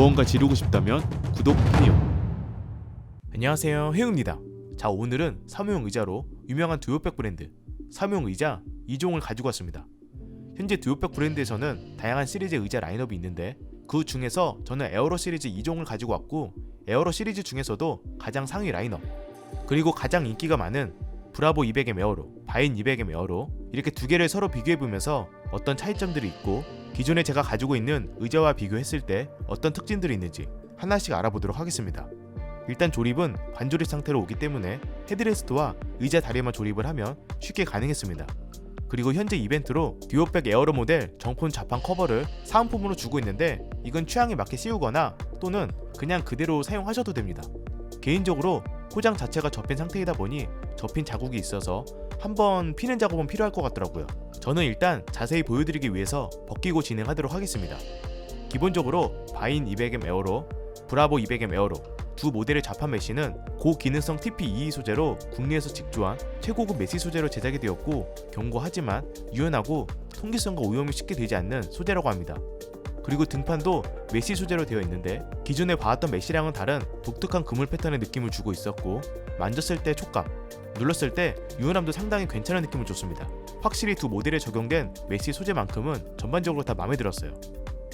무언가 지르고 싶다면 구독 해요. 안녕하세요, 해우입니다. 자, 오늘은 사무용 의자로 유명한 듀오백 브랜드 사무용 의자 2종을 가지고 왔습니다. 현재 듀오백 브랜드에서는 다양한 시리즈의 의자 라인업이 있는데 그 중에서 저는 에어로 시리즈 2종을 가지고 왔고, 에어로 시리즈 중에서도 가장 상위 라인업, 그리고 가장 인기가 많은 브라보 200M 에어로, 바인 200M 에어로 이렇게 두 개를 서로 비교해보면서 어떤 차이점들이 있고 기존에 제가 가지고 있는 의자와 비교했을 때 어떤 특징들이 있는지 하나씩 알아보도록 하겠습니다. 일단 조립은 반조립 상태로 오기 때문에 헤드레스트와 의자 다리만 조립을 하면 쉽게 가능했습니다. 그리고 현재 이벤트로 듀오백 에어로 모델 정품 좌판 커버를 사은품으로 주고 있는데, 이건 취향에 맞게 씌우거나 또는 그냥 그대로 사용하셔도 됩니다. 개인적으로 포장 자체가 접힌 상태이다 보니 접힌 자국이 있어서 한번 피는 작업은 필요할 것 같더라고요. 저는 일단 자세히 보여드리기 위해서 벗기고 진행하도록 하겠습니다. 기본적으로 바인 200M 에어로, 브라보 200M 에어로 두 모델의 좌판 메쉬는 고기능성 TP22 소재로 국내에서 직조한 최고급 메쉬 소재로 제작이 되었고, 견고하지만 유연하고 통기성과 오염이 쉽게 되지 않는 소재라고 합니다. 그리고 등판도 메쉬 소재로 되어 있는데 기존에 봐왔던 메쉬랑은 다른 독특한 그물 패턴의 느낌을 주고 있었고, 만졌을 때 촉감, 눌렀을 때 유연함도 상당히 괜찮은 느낌을 줬습니다. 확실히 두 모델에 적용된 메쉬 소재만큼은 전반적으로 다 마음에 들었어요.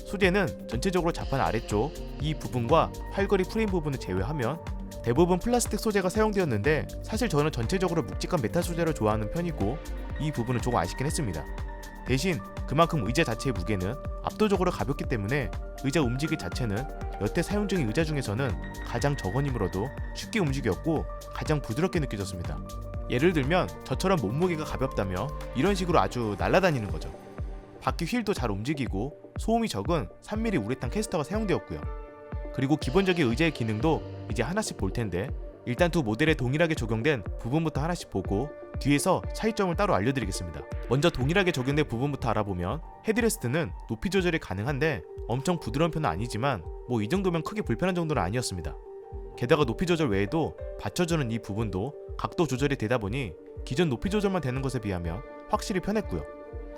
소재는 전체적으로 좌판 아래쪽 이 부분과 팔걸이 프레임 부분을 제외하면 대부분 플라스틱 소재가 사용되었는데, 사실 저는 전체적으로 묵직한 메탈 소재를 좋아하는 편이고 이 부분은 조금 아쉽긴 했습니다. 대신 그만큼 의자 자체의 무게는 압도적으로 가볍기 때문에 의자 움직임 자체는 여태 사용 중인 의자 중에서는 가장 적은 힘으로도 쉽게 움직였고 가장 부드럽게 느껴졌습니다. 예를 들면 저처럼 몸무게가 가볍다며 이런 식으로 아주 날아다니는 거죠. 바퀴 휠도 잘 움직이고 소음이 적은 3mm 우레탄 캐스터가 사용되었고요. 그리고 기본적인 의자의 기능도 이제 하나씩 볼 텐데, 일단 두 모델에 동일하게 적용된 부분부터 하나씩 보고 뒤에서 차이점을 따로 알려드리겠습니다. 먼저 동일하게 적용된 부분부터 알아보면, 헤드레스트는 높이 조절이 가능한데 엄청 부드러운 편은 아니지만 뭐 이 정도면 크게 불편한 정도는 아니었습니다. 게다가 높이 조절 외에도 받쳐주는 이 부분도 각도 조절이 되다 보니 기존 높이 조절만 되는 것에 비하면 확실히 편했고요.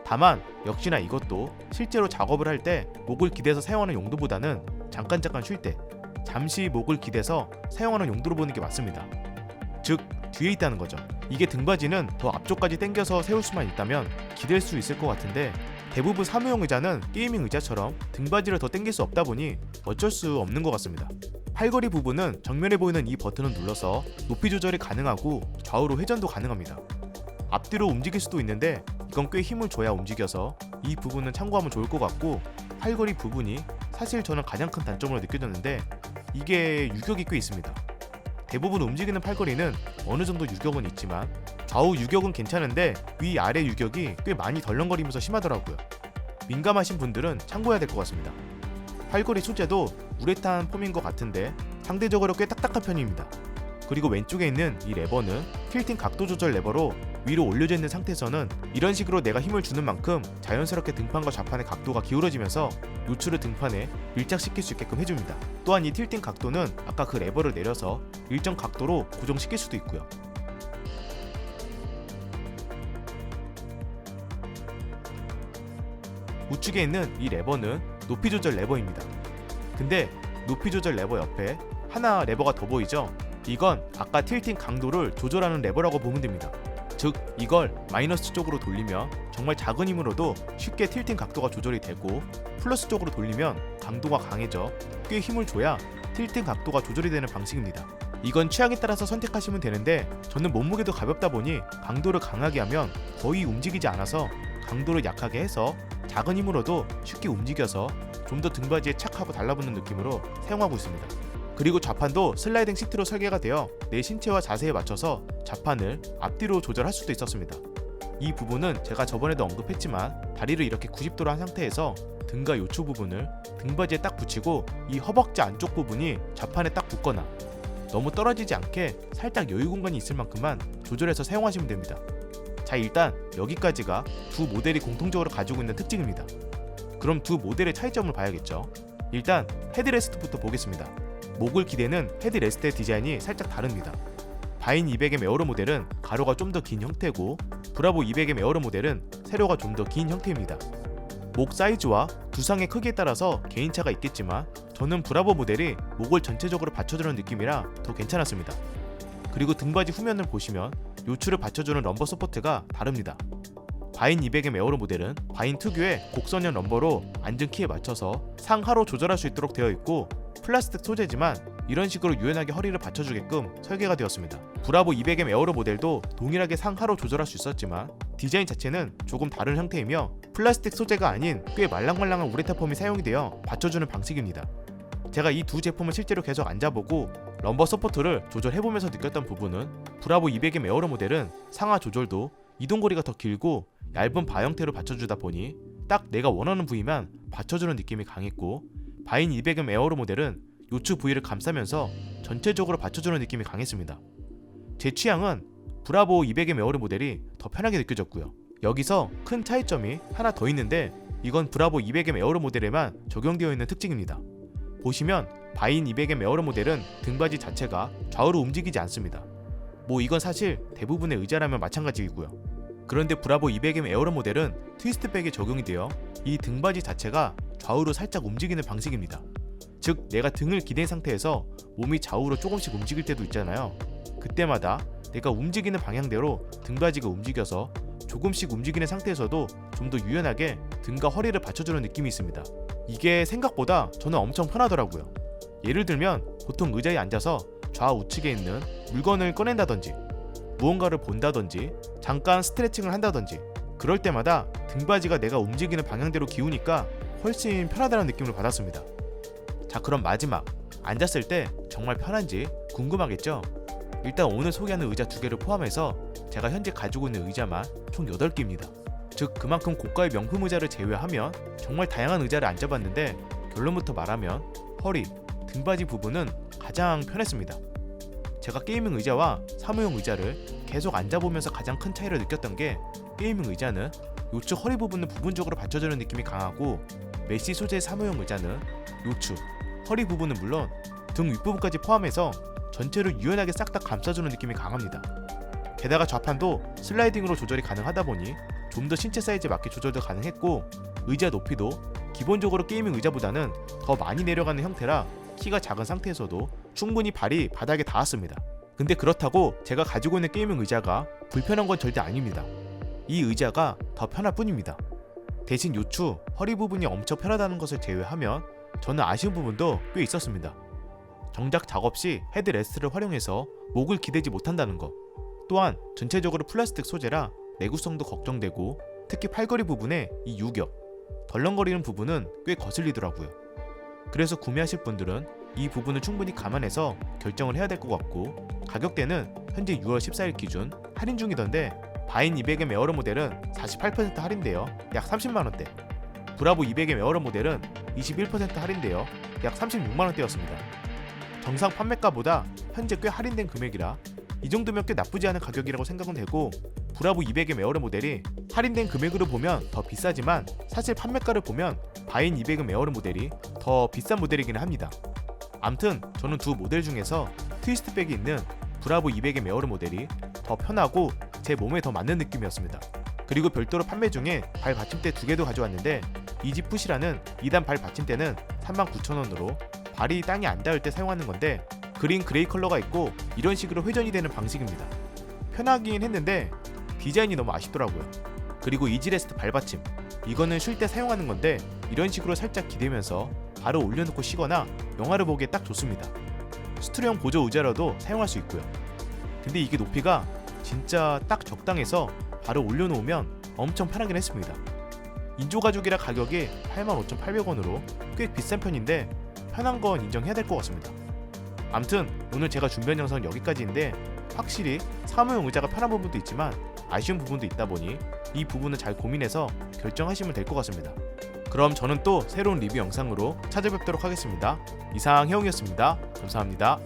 다만 역시나 이것도 실제로 작업을 할 때 목을 기대서 사용하는 용도보다는 잠깐 쉴 때 잠시 목을 기대서 사용하는 용도로 보는 게 맞습니다. 즉 뒤에 있다는 거죠. 이게 등받이는 더 앞쪽까지 당겨서 세울 수만 있다면 기댈 수 있을 것 같은데, 대부분 사무용 의자는 게이밍 의자처럼 등받이를 더 당길 수 없다 보니 어쩔 수 없는 것 같습니다. 팔걸이 부분은 정면에 보이는 이 버튼을 눌러서 높이 조절이 가능하고 좌우로 회전도 가능합니다. 앞뒤로 움직일 수도 있는데 이건 꽤 힘을 줘야 움직여서 이 부분은 참고하면 좋을 것 같고, 팔걸이 부분이 사실 저는 가장 큰 단점으로 느껴졌는데 이게 유격이 꽤 있습니다. 대부분 움직이는 팔걸이는 어느 정도 유격은 있지만 좌우 유격은 괜찮은데 위아래 유격이 꽤 많이 덜렁거리면서 심하더라고요. 민감하신 분들은 참고해야 될 것 같습니다. 팔걸이 소재도 우레탄 폼인 것 같은데 상대적으로 꽤 딱딱한 편입니다. 그리고 왼쪽에 있는 이 레버는 틸팅 각도 조절 레버로 위로 올려져 있는 상태에서는 이런 식으로 내가 힘을 주는 만큼 자연스럽게 등판과 좌판의 각도가 기울어지면서 노출을 등판에 밀착시킬 수 있게끔 해줍니다. 또한 이 틸팅 각도는 아까 그 레버를 내려서 일정 각도로 고정시킬 수도 있고요. 우측에 있는 이 레버는 높이 조절 레버입니다. 근데 높이 조절 레버 옆에 하나 레버가 더 보이죠? 이건 아까 틸팅 강도를 조절하는 레버라고 보면 됩니다. 즉 이걸 마이너스 쪽으로 돌리면 정말 작은 힘으로도 쉽게 틸팅 각도가 조절이 되고, 플러스 쪽으로 돌리면 강도가 강해져 꽤 힘을 줘야 틸팅 각도가 조절이 되는 방식입니다. 이건 취향에 따라서 선택하시면 되는데, 저는 몸무게도 가볍다 보니 강도를 강하게 하면 거의 움직이지 않아서 강도를 약하게 해서 작은 힘으로도 쉽게 움직여서 좀 더 등받이에 착 하고 달라붙는 느낌으로 사용하고 있습니다. 그리고 좌판도 슬라이딩 시트로 설계가 되어 내 신체와 자세에 맞춰서 좌판을 앞뒤로 조절할 수도 있었습니다. 이 부분은 제가 저번에도 언급했지만 다리를 이렇게 90도로 한 상태에서 등과 요추 부분을 등받이에 딱 붙이고 이 허벅지 안쪽 부분이 좌판에 딱 붙거나 너무 떨어지지 않게 살짝 여유 공간이 있을 만큼만 조절해서 사용하시면 됩니다. 자, 일단 여기까지가 두 모델이 공통적으로 가지고 있는 특징입니다. 그럼 두 모델의 차이점을 봐야겠죠. 일단 헤드레스트부터 보겠습니다. 목을 기대는 헤드레스트의 디자인이 살짝 다릅니다. 바인 200M 에어로 모델은 가로가 좀 더 긴 형태고, 브라보 200M 에어로 모델은 세로가 좀 더 긴 형태입니다. 목 사이즈와 두상의 크기에 따라서 개인차가 있겠지만 저는 브라보 모델이 목을 전체적으로 받쳐주는 느낌이라 더 괜찮았습니다. 그리고 등받이 후면을 보시면 요추를 받쳐주는 럼버 서포트가 다릅니다. 바인 200M 에어로 모델은 바인 특유의 곡선형 럼버로 앉은 키에 맞춰서 상하로 조절할 수 있도록 되어 있고, 플라스틱 소재지만 이런 식으로 유연하게 허리를 받쳐주게끔 설계가 되었습니다. 브라보 200M 에어로 모델도 동일하게 상하로 조절할 수 있었지만 디자인 자체는 조금 다른 형태이며 플라스틱 소재가 아닌 꽤 말랑말랑한 우레탄 폼이 사용이 되어 받쳐주는 방식입니다. 제가 이 두 제품을 실제로 계속 앉아보고 럼버 서포트를 조절해보면서 느꼈던 부분은, 브라보 200M 에어로 모델은 상하 조절도 이동거리가 더 길고 얇은 바 형태로 받쳐주다 보니 딱 내가 원하는 부위만 받쳐주는 느낌이 강했고, 바인 200M 에어로 모델은 요추 부위를 감싸면서 전체적으로 받쳐주는 느낌이 강했습니다. 제 취향은 브라보 200M 에어로 모델이 더 편하게 느껴졌고요. 여기서 큰 차이점이 하나 더 있는데, 이건 브라보 200M 에어로 모델에만 적용되어 있는 특징입니다. 보시면 바인 200M 에어로 모델은 등받이 자체가 좌우로 움직이지 않습니다. 이건 사실 대부분의 의자라면 마찬가지이고요. 그런데 브라보 200M 에어로 모델은 트위스트백에 적용이 되어 이 등받이 자체가 좌우로 살짝 움직이는 방식입니다. 즉, 내가 등을 기댄 상태에서 몸이 좌우로 조금씩 움직일 때도 있잖아요. 그때마다 내가 움직이는 방향대로 등받이가 움직여서 조금씩 움직이는 상태에서도 좀 더 유연하게 등과 허리를 받쳐주는 느낌이 있습니다. 이게 생각보다 저는 엄청 편하더라고요. 예를 들면 보통 의자에 앉아서 좌우측에 있는 물건을 꺼낸다든지, 무언가를 본다든지, 잠깐 스트레칭을 한다든지, 그럴 때마다 등받이가 내가 움직이는 방향대로 기우니까 훨씬 편하다는 느낌을 받았습니다. 자, 그럼 마지막, 앉았을 때 정말 편한지 궁금하겠죠? 일단 오늘 소개하는 의자 2개를 포함해서 제가 현재 가지고 있는 의자만 총 8개입니다. 즉, 그만큼 고가의 명품 의자를 제외하면 정말 다양한 의자를 앉아봤는데, 결론부터 말하면 허리, 등받이 부분은 가장 편했습니다. 제가 게이밍 의자와 사무용 의자를 계속 앉아보면서 가장 큰 차이를 느꼈던 게, 게이밍 의자는 요추 허리 부분을 부분적으로 받쳐주는 느낌이 강하고, 메쉬 소재의 사무용 의자는 요추, 허리 부분은 물론 등 윗부분까지 포함해서 전체를 유연하게 싹 다 감싸주는 느낌이 강합니다. 게다가 좌판도 슬라이딩으로 조절이 가능하다 보니 좀 더 신체 사이즈에 맞게 조절도 가능했고, 의자 높이도 기본적으로 게이밍 의자보다는 더 많이 내려가는 형태라 키가 작은 상태에서도 충분히 발이 바닥에 닿았습니다. 근데 그렇다고 제가 가지고 있는 게이밍 의자가 불편한 건 절대 아닙니다. 이 의자가 더 편할 뿐입니다. 대신 요추, 허리 부분이 엄청 편하다는 것을 제외하면 저는 아쉬운 부분도 꽤 있었습니다. 정작 작업 시 헤드레스트를 활용해서 목을 기대지 못한다는 것, 또한 전체적으로 플라스틱 소재라 내구성도 걱정되고, 특히 팔걸이 부분에 이 유격, 덜렁거리는 부분은 꽤 거슬리더라고요. 그래서 구매하실 분들은 이 부분을 충분히 감안해서 결정을 해야 될 것 같고, 가격대는 현재 6월 14일 기준 할인 중이던데, 바인 200M 에어로 모델은 48% 할인되어 약 30만원대, 브라보 200M 에어로 모델은 21% 할인되어 약 36만원대였습니다. 정상 판매가보다 현재 꽤 할인된 금액이라 이 정도면 꽤 나쁘지 않은 가격이라고 생각은 되고, 브라보 200M 에어로 모델이 할인된 금액으로 보면 더 비싸지만 사실 판매가를 보면 바인 200M 에어로 모델이 더 비싼 모델이기는 합니다. 암튼 저는 두 모델 중에서 트위스트백이 있는 브라보 200M 에어로 모델이 더 편하고 제 몸에 더 맞는 느낌이었습니다. 그리고 별도로 판매 중에 발 받침대 2개도 가져왔는데, 이지푸시라는 2단 발 받침대는 39,000원으로 발이 땅에 안 닿을 때 사용하는 건데, 그린 그레이 컬러가 있고 이런 식으로 회전이 되는 방식입니다. 편하긴 했는데 디자인이 너무 아쉽더라고요. 그리고 이지레스트 발받침, 이거는 쉴 때 사용하는 건데 이런 식으로 살짝 기대면서 발을 올려놓고 쉬거나 영화를 보기에 딱 좋습니다. 스튜디오형 보조 의자라도 사용할 수 있고요. 근데 이게 높이가 진짜 딱 적당해서 발을 올려놓으면 엄청 편하긴 했습니다. 인조가죽이라 가격이 85,800원으로 꽤 비싼 편인데 편한 건 인정해야 될 것 같습니다. 암튼 오늘 제가 준비한 영상은 여기까지인데, 확실히 사무용 의자가 편한 부분도 있지만 아쉬운 부분도 있다 보니 이 부분은 잘 고민해서 결정하시면 될 것 같습니다. 그럼 저는 또 새로운 리뷰 영상으로 찾아뵙도록 하겠습니다. 이상 혜웅이었습니다. 감사합니다.